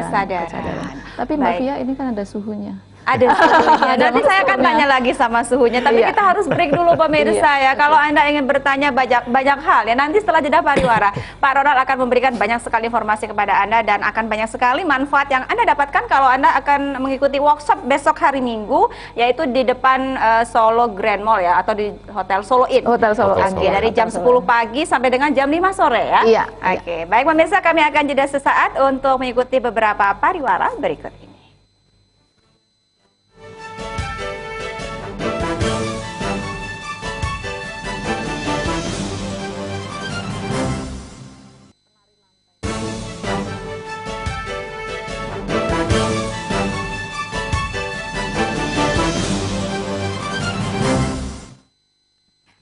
Tapi Mbak Fia ini kan ada suhunya. Ada suhunya. Nanti saya akan tanya lagi sama suhunya. Tapi kita harus break dulu pemirsa ya. Kalau Anda ingin bertanya banyak hal ya, nanti setelah jeda pariwara, Pak Ronald akan memberikan banyak sekali informasi kepada Anda dan akan banyak sekali manfaat yang Anda dapatkan kalau Anda akan mengikuti workshop besok hari Minggu, yaitu di depan Solo Grand Mall ya, atau di Hotel Solo Inn. Hotel Solo Inn. Dari jam 10 pagi sampai dengan jam 5 sore ya. Iya. Oke, baik pemirsa, kami akan jeda sesaat untuk mengikuti beberapa pariwara berikut ini.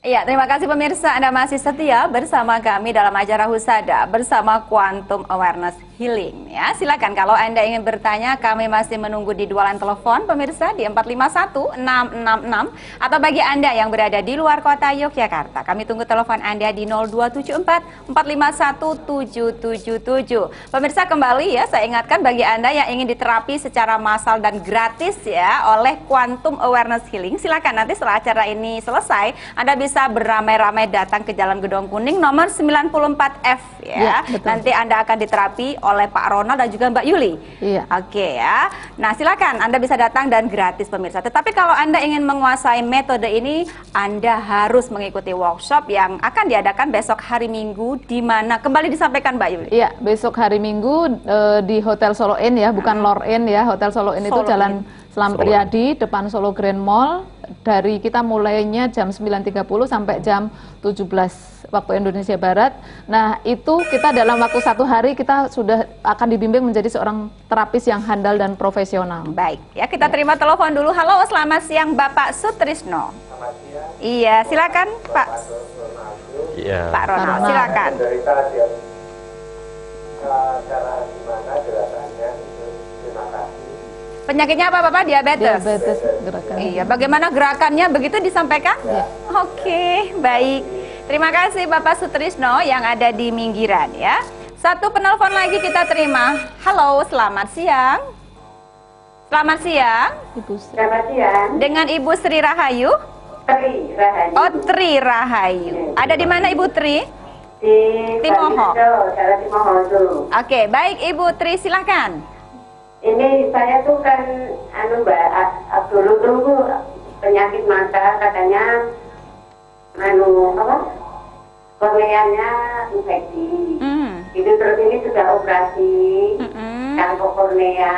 Iya, terima kasih pemirsa, Anda masih setia bersama kami dalam acara Husada bersama Quantum Awareness Healing ya. Silakan kalau Anda ingin bertanya, kami masih menunggu di dua line telepon pemirsa di 451-666, atau bagi Anda yang berada di luar kota Yogyakarta, kami tunggu telepon Anda di 0274-451-777. Pemirsa, kembali ya, saya ingatkan bagi Anda yang ingin diterapi secara massal dan gratis ya oleh Quantum Awareness Healing, silakan nanti setelah acara ini selesai Anda bisa beramai-ramai datang ke Jalan Gedong Kuning nomor 94F ya. Nanti Anda akan diterapi oleh Pak Ronald dan juga Mbak Yuli. Iya. Oke ya. Nah, silakan Anda bisa datang dan gratis pemirsa. Tetapi kalau Anda ingin menguasai metode ini, Anda harus mengikuti workshop yang akan diadakan besok hari Minggu, di mana kembali disampaikan Mbak Yuli. Iya, besok hari Minggu di Hotel Solo Inn ya, bukan Lor Inn ya. Hotel Solo Inn itu Jalan Selam Priadi, depan Solo Grand Mall. Dari kita mulainya jam 9.30 sampai jam 17 waktu Indonesia Barat. Nah, itu kita dalam waktu 1 hari kita sudah akan dibimbing menjadi seorang terapis yang handal dan profesional. Baik, ya kita terima telepon dulu. Halo, selamat siang Bapak Sutrisno. Selamat siang. Iya, silakan Pak. Iya. Pak Ronald, silakan. Cara gimana gerakannya itu? Terima kasih. Penyakitnya apa Bapak? Diabetes? Diabetes gerakan. Iya, bagaimana gerakannya begitu disampaikan? Ya. Oke, baik. Terima kasih Bapak Sutrisno yang ada di Minggiran ya. Satu penelpon lagi kita terima. Halo, selamat siang. Selamat siang. Ibu Sri. Selamat siang. Dengan Ibu Sri Rahayu? Tri Rahayu. Oh, Tri Rahayu. Ada di mana Ibu Tri? Di Timoho. Daerah Timoho itu. Oke, baik Ibu Tri, silakan. Ini saya tuh kan Mbak, dulu tuh penyakit mata katanya korneanya infeksi. Itu terus ini sudah operasi kanker kornea,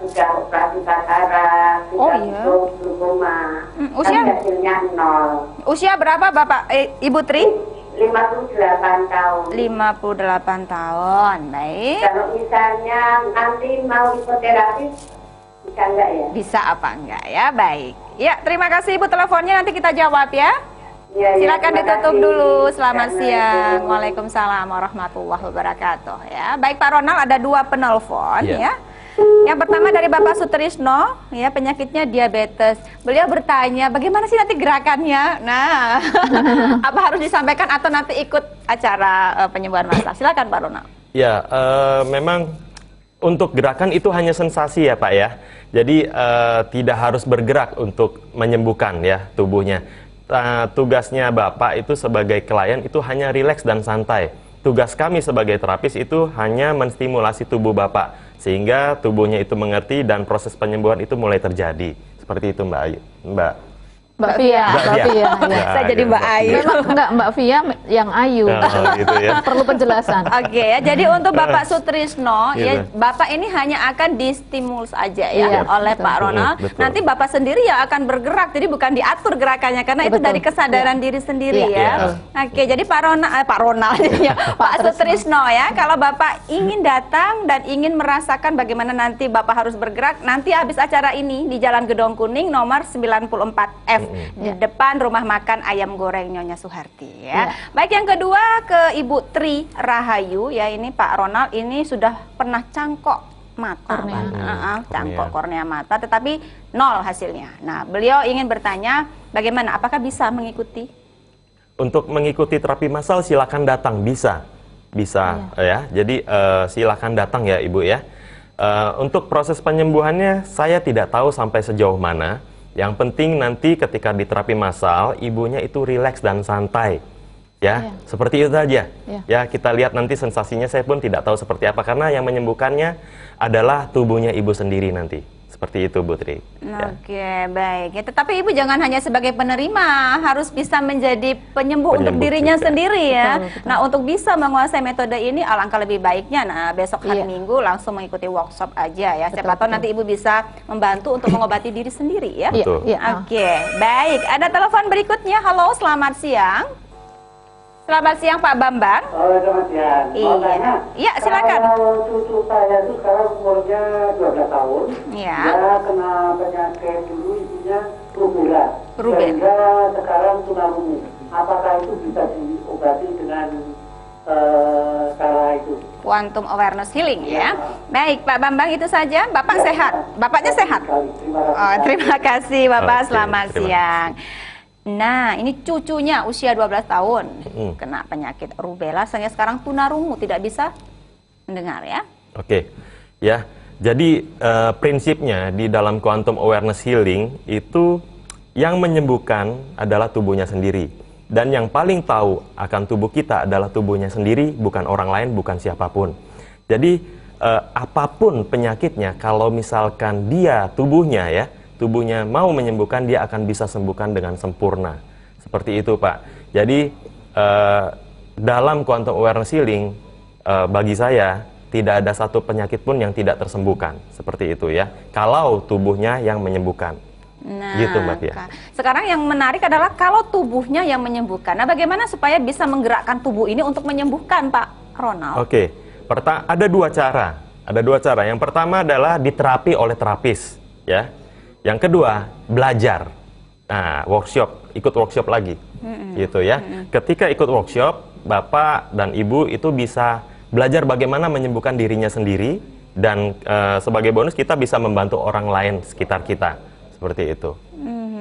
sudah operasi katarak, sudah tutup glaukoma. Usia? Tapi hasilnya 0. Usia berapa Bapak Ibu Tri? 58 tahun. 58 tahun. Baik. Kalau misalnya nanti mau hipoterapi, bisa enggak ya? Bisa apa enggak ya? Baik. Ya, terima kasih Ibu, teleponnya nanti kita jawab ya. Ya, Silakan terima ditutup kasih. dulu. Selamat siang. Assalamualaikum. Waalaikumsalam warahmatullahi wabarakatuh ya. Baik Pak Ronald, ada 2 penelpon ya. Yang pertama dari Bapak Sutrisno, ya, penyakitnya diabetes. Beliau bertanya, bagaimana sih nanti gerakannya? Nah, apa harus disampaikan atau nanti ikut acara penyembuhan massal? Silakan Pak Ronald. Ya, memang untuk gerakan itu hanya sensasi ya Pak ya. Jadi tidak harus bergerak untuk menyembuhkan ya tubuhnya. Tugasnya Bapak itu sebagai klien itu hanya rileks dan santai. Tugas kami sebagai terapis itu hanya menstimulasi tubuh Bapak sehingga tubuhnya itu mengerti dan proses penyembuhan itu mulai terjadi. Seperti itu Mbak Ayu. Mbak Via, Ya, Saya jadi Mbak Ayu. Memang enggak, Mbak Via yang Ayu. gitu ya. Perlu penjelasan. Oke ya, jadi untuk Bapak Sutrisno, ya Gitu. Bapak ini hanya akan distimulus aja ya Iya, oleh betul. Pak Ronald. Betul. Nanti Bapak sendiri yang akan bergerak, jadi bukan diatur gerakannya karena itu Betul. dari kesadaran diri sendiri Iya, ya. betul. Oke, jadi Pak Ronald ya, Pak Sutrisno ya, kalau Bapak ingin datang dan ingin merasakan bagaimana nanti Bapak harus bergerak, nanti habis acara ini di Jalan Gedong Kuning nomor 94F di depan rumah makan ayam goreng Nyonya Suharti ya. Baik, yang kedua ke Ibu Tri Rahayu ya, ini Pak Ronald ini sudah pernah cangkok mata, Kornea. Pak. Cangkok kornea mata, tetapi 0 hasilnya. Nah, beliau ingin bertanya bagaimana, apakah bisa mengikuti? Untuk mengikuti terapi massal silakan datang, bisa ya. Jadi silakan datang ya Ibu ya. Untuk proses penyembuhannya saya tidak tahu sampai sejauh mana. Yang penting nanti ketika di terapi massal ibunya itu rileks dan santai. Ya, seperti itu saja. Ya, kita lihat nanti sensasinya, saya pun tidak tahu seperti apa karena yang menyembuhkannya adalah tubuhnya ibu sendiri nanti. Seperti itu Bu Tri. Oke, baik. Ya, tetapi Ibu jangan hanya sebagai penerima, harus bisa menjadi penyembuh untuk Penyembuh dirinya juga. sendiri ya. Betul, betul. Nah, untuk bisa menguasai metode ini alangkah lebih baiknya besok hari Iya. Minggu langsung mengikuti workshop aja ya. Siapa Betul, tahu nanti Ibu bisa membantu untuk mengobati diri sendiri ya. Betul. Iya. Oke, baik. Ada telepon berikutnya. Halo, selamat siang. Selamat siang Pak Bambang. Oh, selamat siang. Iya. Mau tanya, Iya, silakan. Kalau cucu saya itu sekarang umurnya 12 tahun, Iya. dia kena penyakit dulu ibunya rubella. Rubella. Sehingga sekarang tunarungu. Apakah itu bisa diobati dengan cara itu? Quantum Awareness Healing ya. Baik, Pak Bambang itu saja. Bapak sehat? Bapaknya sehat? Oh, terima kasih Bapak, selamat siang. Nah, ini cucunya usia 12 tahun kena penyakit rubella sehingga sekarang tunarungu, tidak bisa mendengar ya. Oke, ya. Jadi prinsipnya di dalam Quantum Awareness Healing itu yang menyembuhkan adalah tubuhnya sendiri. Dan yang paling tahu akan tubuh kita adalah tubuhnya sendiri, bukan orang lain, bukan siapapun. Jadi apapun penyakitnya, kalau misalkan dia tubuhnya mau menyembuhkan, dia akan bisa sembuhkan dengan sempurna. Seperti itu, Pak. Jadi dalam Quantum Awareness Healing bagi saya tidak ada satu penyakit pun yang tidak tersembuhkan. Seperti itu ya. Kalau tubuhnya yang menyembuhkan. Nah, gitu Mbak Pia. Sekarang yang menarik adalah kalau tubuhnya yang menyembuhkan. Nah, bagaimana supaya bisa menggerakkan tubuh ini untuk menyembuhkan, Pak Ronald? Oke, ada dua cara. Ada dua cara. Yang pertama adalah diterapi oleh terapis, ya. Yang kedua, belajar. Nah, ikut workshop lagi, gitu ya. Ketika ikut workshop, Bapak dan Ibu itu bisa belajar bagaimana menyembuhkan dirinya sendiri, dan sebagai bonus kita bisa membantu orang lain sekitar kita. Seperti itu.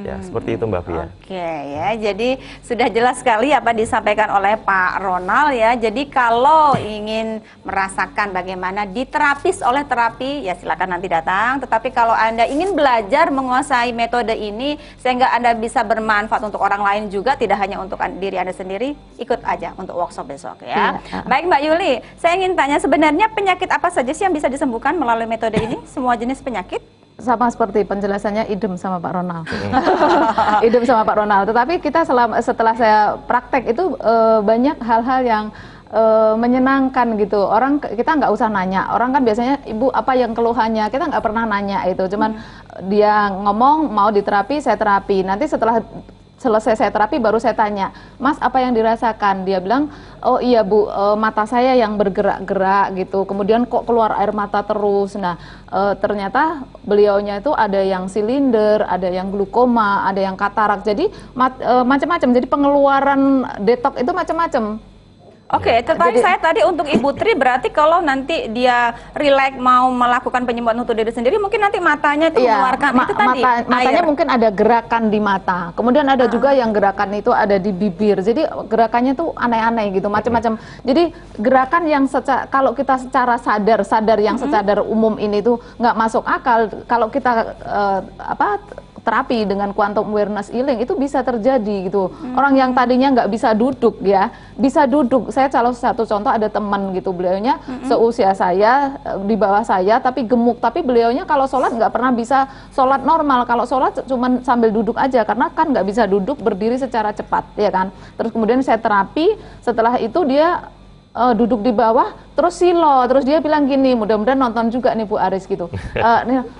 Ya, seperti itu Mbak Pia. Oke ya, jadi sudah jelas sekali apa disampaikan oleh Pak Ronald ya. Jadi kalau ingin merasakan bagaimana diterapis oleh terapi, ya silakan nanti datang. Tetapi kalau Anda ingin belajar menguasai metode ini sehingga Anda bisa bermanfaat untuk orang lain juga, tidak hanya untuk diri Anda sendiri, ikut aja untuk workshop besok ya. Baik Mbak Yuli, saya ingin tanya sebenarnya penyakit apa saja sih yang bisa disembuhkan melalui metode ini? Semua jenis penyakit? Sama seperti penjelasannya idem sama Pak Ronald. Idem sama Pak Ronald. Tetapi kita setelah saya praktek itu banyak hal-hal yang menyenangkan gitu. Orang kita nggak usah nanya. Orang kan biasanya ibu apa yang keluhannya, kita nggak pernah nanya itu. Cuman dia ngomong mau diterapi, saya terapi. Nanti setelah selesai saya terapi baru saya tanya, Mas apa yang dirasakan? Dia bilang, oh iya Bu, mata saya yang bergerak-gerak gitu, kemudian kok keluar air mata terus. Nah ternyata beliaunya itu ada yang silinder, ada yang glukoma, ada yang katarak, jadi macam-macam. Jadi pengeluaran detok itu macam-macam. Oke, tertarik saya tadi untuk Ibu Tri, berarti kalau nanti dia rileks mau melakukan penyembuhan untuk diri sendiri, mungkin nanti matanya itu mengeluarkan itu tadi matanya air. Mungkin ada gerakan di mata, kemudian ada juga yang gerakan itu ada di bibir, jadi gerakannya tuh aneh-aneh gitu, macam-macam. Jadi gerakan yang kalau kita secara sadar yang secara umum ini tuh nggak masuk akal, kalau kita terapi dengan Quantum Awareness Healing itu bisa terjadi gitu. Orang yang tadinya nggak bisa duduk ya, bisa duduk. Saya satu contoh ada teman gitu, beliaunya seusia saya, di bawah saya, tapi gemuk. Tapi beliaunya kalau sholat nggak pernah bisa sholat normal. Kalau sholat cuma sambil duduk aja, karena kan nggak bisa duduk berdiri secara cepat, ya kan. Terus kemudian saya terapi, setelah itu dia duduk di bawah, terus silo, terus dia bilang gini, mudah-mudahan nonton juga nih Bu Aris gitu.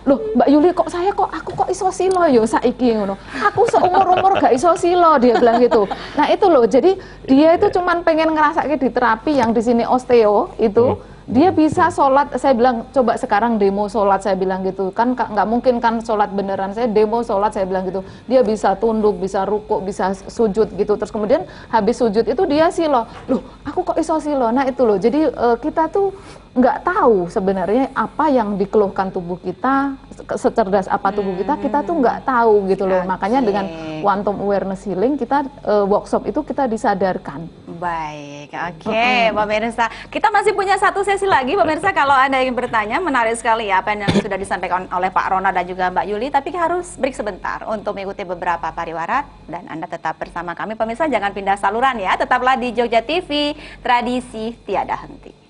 Loh Mbak Yuli aku kok iso silo yo saiki ngono. Aku seumur-umur gak iso silo, dia bilang gitu. Nah itu loh, jadi dia itu cuman pengen ngerasake di terapi yang di sini osteo itu. Dia bisa sholat, saya bilang coba sekarang demo sholat, saya bilang gitu kan, nggak mungkin kan sholat beneran, saya demo sholat, saya bilang gitu. Dia bisa tunduk, bisa rukuk, bisa sujud gitu, terus kemudian habis sujud itu dia silo. Loh aku kok iso silo? Nah itu loh, jadi kita tuh nggak tahu sebenarnya apa yang dikeluhkan tubuh kita, secerdas apa tubuh kita tuh nggak tahu gitu loh. Makanya dengan Quantum Awareness Healing kita workshop itu kita disadarkan. Baik, oke, pemirsa. Kita masih punya satu sesi lagi, pemirsa. Kalau Anda ingin bertanya, menarik sekali ya apa yang sudah disampaikan oleh Pak Ronald dan juga Mbak Yuli. Tapi harus break sebentar untuk mengikuti beberapa pariwara. Dan Anda tetap bersama kami, pemirsa. Jangan pindah saluran ya. Tetaplah di Jogja TV, tradisi tiada henti.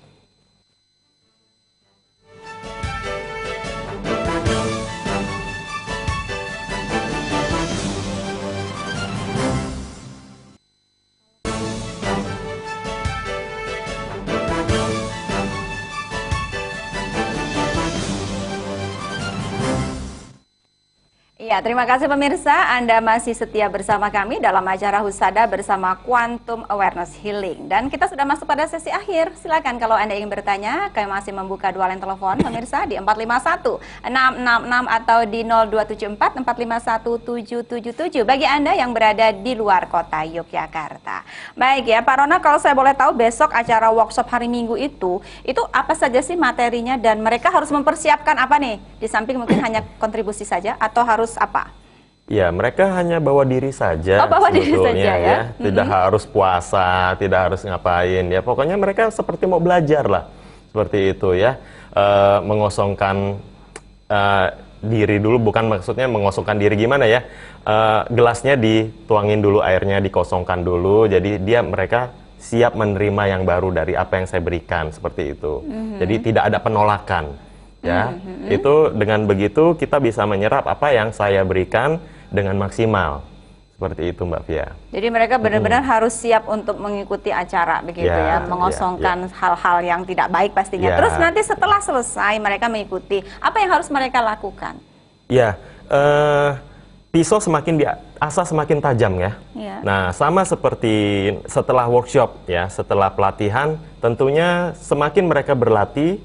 Ya, Ya, terima kasih pemirsa, Anda masih setia bersama kami dalam acara Husada bersama Quantum Awareness Healing. Dan kita sudah masuk pada sesi akhir. Silakan kalau Anda ingin bertanya, kami masih membuka 2 line telepon pemirsa di 451-666 atau di 0274-451-777 bagi Anda yang berada di luar kota Yogyakarta. Baik ya, Pak Ronald, kalau saya boleh tahu besok acara workshop hari Minggu itu apa saja sih materinya dan mereka harus mempersiapkan apa nih? Di samping mungkin hanya kontribusi saja atau harus apa? Ya, mereka hanya bawa diri saja. Bawa diri saja ya. Tidak harus puasa, tidak harus ngapain ya. Pokoknya mereka seperti mau belajar lah. Seperti itu ya. Mengosongkan diri dulu, bukan maksudnya mengosongkan diri gimana ya. Gelasnya dituangin dulu, airnya dikosongkan dulu. Jadi mereka siap menerima yang baru dari apa yang saya berikan, seperti itu. Jadi tidak ada penolakan. Ya, itu dengan begitu kita bisa menyerap apa yang saya berikan dengan maksimal. Seperti itu Mbak Fia. Jadi mereka benar-benar harus siap untuk mengikuti acara begitu ya, mengosongkan hal-hal yang tidak baik pastinya. Terus nanti setelah selesai mereka mengikuti, apa yang harus mereka lakukan? Ya, pisau semakin diasah semakin tajam ya. Nah, sama seperti setelah workshop ya, setelah pelatihan, tentunya semakin mereka berlatih,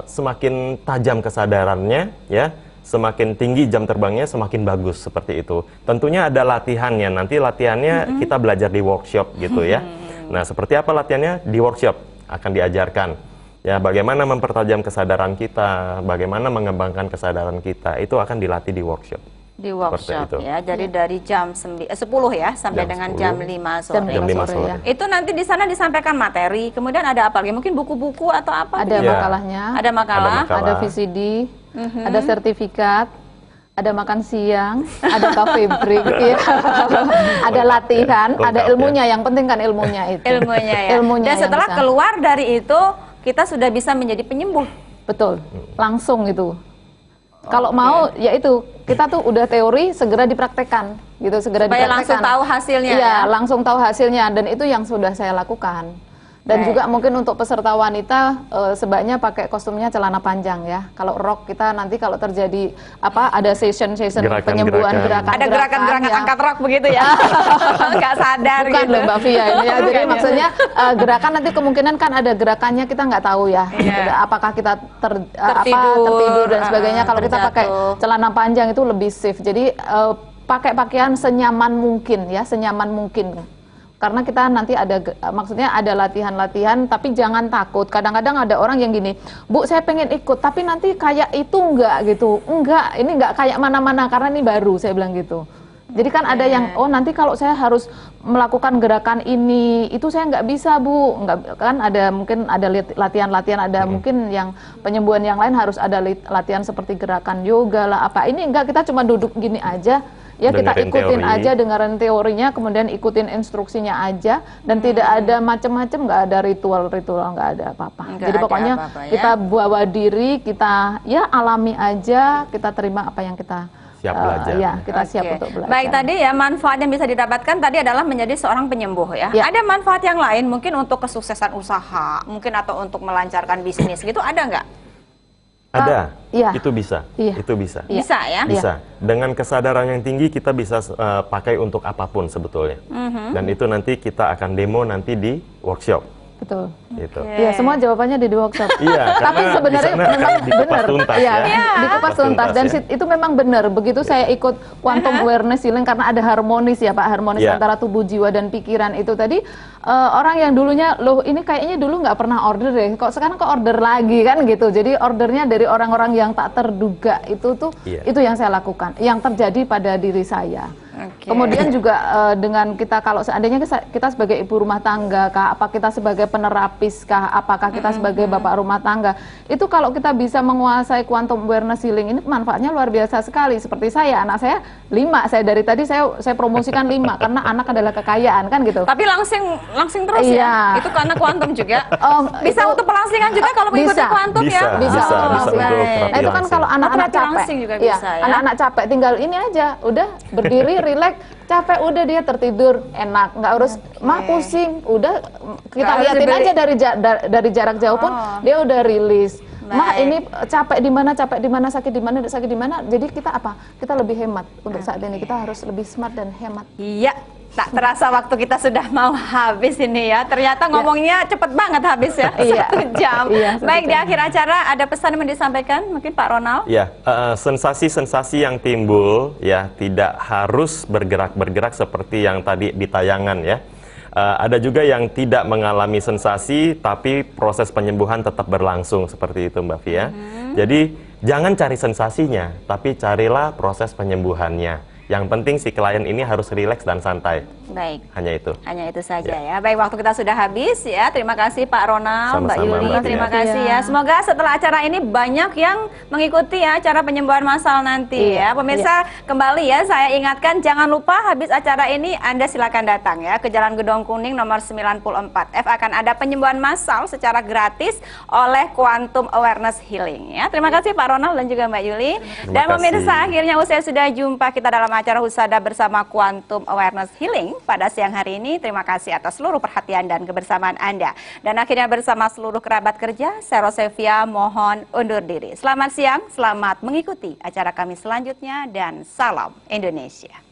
semakin tajam kesadarannya ya, semakin tinggi jam terbangnya, semakin bagus, seperti itu. Tentunya ada latihannya, nanti latihannya kita belajar di workshop gitu ya. Nah, seperti apa latihannya? Di workshop akan diajarkan ya, bagaimana mempertajam kesadaran kita, bagaimana mengembangkan kesadaran kita, itu akan dilatih di workshop. Di workshop ya, jadi dari jam 10 ya sampai dengan jam 5 sore. Jam 5 sore. Ya. Itu nanti di sana disampaikan materi, kemudian ada apa lagi? Mungkin buku-buku atau apa? Ada makalahnya. Ada makalah, ada VCD, ada sertifikat, ada makan siang, ada cafe break, ya. Ada latihan, ada ilmunya. Yang penting kan ilmunya itu. Ilmunya ya. Dan setelah keluar dari itu, kita sudah bisa menjadi penyembuh. Betul, langsung itu. Kalau mau, ya itu kita tuh udah teori, segera dipraktekkan, gitu, segera supaya dipraktekkan. langsung tahu hasilnya. Iya, langsung tahu hasilnya, dan itu yang sudah saya lakukan. Dan juga mungkin untuk peserta wanita sebaiknya pakai kostumnya celana panjang ya. Kalau rok kita nanti kalau terjadi ada session penyembuhan gerakan. Ada gerakan-gerakan angkat rok begitu ya. Nggak sadar. Bukan gitu. loh Mbak Fia ini ya. Jadi maksudnya gerakan nanti kemungkinan kan ada gerakannya kita nggak tahu ya. Apakah kita tertidur dan sebagainya. Kalau kita pakai celana panjang itu lebih safe. Jadi pakai pakaian senyaman mungkin ya, senyaman mungkin. Karena kita nanti maksudnya ada latihan-latihan, tapi jangan takut. Kadang-kadang ada orang yang gini, Bu, saya pengen ikut, tapi nanti kayak itu enggak gitu. Enggak, ini enggak kayak mana-mana, karena ini baru, saya bilang gitu. Jadi kan ada yang, oh nanti kalau saya harus melakukan gerakan ini, itu saya nggak bisa Bu. Enggak, kan ada mungkin ada latihan-latihan, ada mungkin yang penyembuhan yang lain harus ada latihan seperti gerakan yoga lah, apa. Ini enggak, kita cuma duduk gini aja. Ya kita ikutin aja, dengerin teorinya, kemudian ikutin instruksinya aja, dan tidak ada macam-macam, nggak ada ritual-ritual, nggak ada apa-apa. Jadi pokoknya kita bawa diri, kita ya alami aja, kita terima apa yang kita siap belajar. Ya, kita siap untuk belajar. Baik, tadi ya manfaat yang bisa didapatkan tadi adalah menjadi seorang penyembuh ya. Ada manfaat yang lain mungkin untuk kesuksesan usaha, mungkin atau untuk melancarkan bisnis gitu, ada nggak? Ada, itu bisa, itu bisa. Bisa ya? Bisa. Dengan kesadaran yang tinggi kita bisa pakai untuk apapun sebetulnya. Dan itu nanti kita akan demo nanti di workshop. Betul. Gitu. Iya, semua jawabannya di workshop. Iya, tapi sebenarnya memang benar. Tuntas, ya, ya. dikupas tuntas dan itu memang benar. Begitu saya ikut Quantum Awareness Healing karena ada harmonis ya Pak, harmonis antara tubuh, jiwa dan pikiran itu tadi. Orang yang dulunya, loh ini kayaknya dulu nggak pernah order deh, kok sekarang kok order lagi kan gitu. Jadi ordernya dari orang-orang yang tak terduga itu itu yang saya lakukan, yang terjadi pada diri saya. Kemudian juga dengan kita, kalau seandainya kita sebagai ibu rumah tangga kah, apa kita sebagai penerapis kah, apakah kita sebagai bapak rumah tangga, itu kalau kita bisa menguasai Quantum Awareness Healing ini manfaatnya luar biasa sekali. Seperti saya, anak saya 5, saya dari tadi saya promosikan 5 karena anak adalah kekayaan kan gitu. Tapi langsing terus ya, itu karena Quantum juga. Bisa untuk pelangsingan juga kalau mengikuti Quantum ya? Bisa. Nah itu kan kalau anak-anak capek, juga bisa, ya? Anak-anak capek tinggal ini aja, udah berdiri, relax, capek udah dia tertidur, enak, nggak harus pusing, udah kita liatin aja dari jarak jauh pun dia udah rilis. Mah ini capek di mana, sakit di mana, sakit di mana. Jadi kita apa? Kita lebih hemat untuk saat ini. Kita harus lebih smart dan hemat. Iya. Tak terasa waktu kita sudah mau habis ini ya. Ternyata ngomongnya cepet banget habis ya. 1 jam. Baik, di akhir acara ada pesan yang mau disampaikan mungkin Pak Ronald? Ya, sensasi-sensasi yang timbul ya tidak harus bergerak-bergerak seperti yang tadi di tayangan ya. Ada juga yang tidak mengalami sensasi tapi proses penyembuhan tetap berlangsung seperti itu Mbak Fia. Jadi jangan cari sensasinya tapi carilah proses penyembuhannya. Yang penting si klien ini harus rileks dan santai. Baik. Hanya itu. Hanya itu saja ya. Baik, waktu kita sudah habis ya. Terima kasih Pak Ronald, Mbak Yuli. Terima kasih ya. Semoga setelah acara ini banyak yang mengikuti ya acara penyembuhan massal nanti ya. Pemirsa, kembali ya saya ingatkan jangan lupa habis acara ini Anda silakan datang ya ke Jalan Gedong Kuning nomor 94 F akan ada penyembuhan massal secara gratis oleh Quantum Awareness Healing ya. Terima kasih Pak Ronald dan juga Mbak Yuli. Dan pemirsa, akhirnya usai sudah jumpa kita dalam acara Husada bersama Quantum Awareness Healing pada siang hari ini. Terima kasih atas seluruh perhatian dan kebersamaan Anda. Dan akhirnya bersama seluruh kerabat kerja, saya Rosevia mohon undur diri. Selamat siang, selamat mengikuti acara kami selanjutnya dan salam Indonesia.